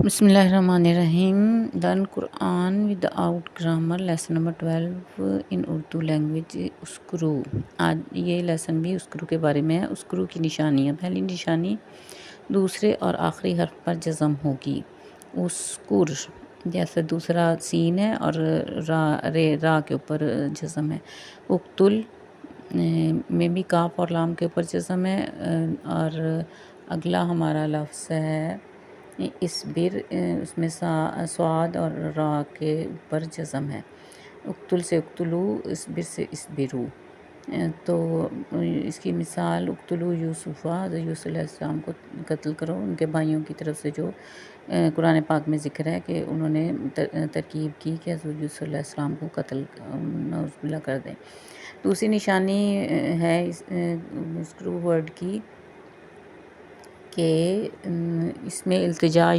بسم اللہ الرحمن الرحیم. لرن قرآن وداؤٹ گرامر لیسن نمبر 12 ان اردو لینگویج. اسکرو. آج یہ لیسن بھی اسکرو کے بارے میں ہے. اسکرو کی نشانیاں. پہلی نشانی دوسرے اور آخری حرف پر جزم ہوگی. اسکر جیسے دوسرا سین ہے اور را کے اوپر جزم ہے. اقتل میں بھی کاف اور لام کے اوپر جزم ہے. اور اگلا ہمارا لفظ ہے اصبر، اس میں صاد اور را کے اوپر جزم ہے. اقتل سے اقتلو، اصبر سے اصبرو. تو اس کی مثال اقتلو یوسفہ، یوسف علیہ السلام کو قتل کرو. ان کے بھائیوں کی طرف سے جو قرآن پاک میں ذکر ہے کہ انہوں نے ترکیب کی کہ حضرت یوسف علیہ السلام کو قتل نعوذ باللہ کر دیں. دوسری نشانی ہے اسکرو ورڈ کی کہ اس میں التجا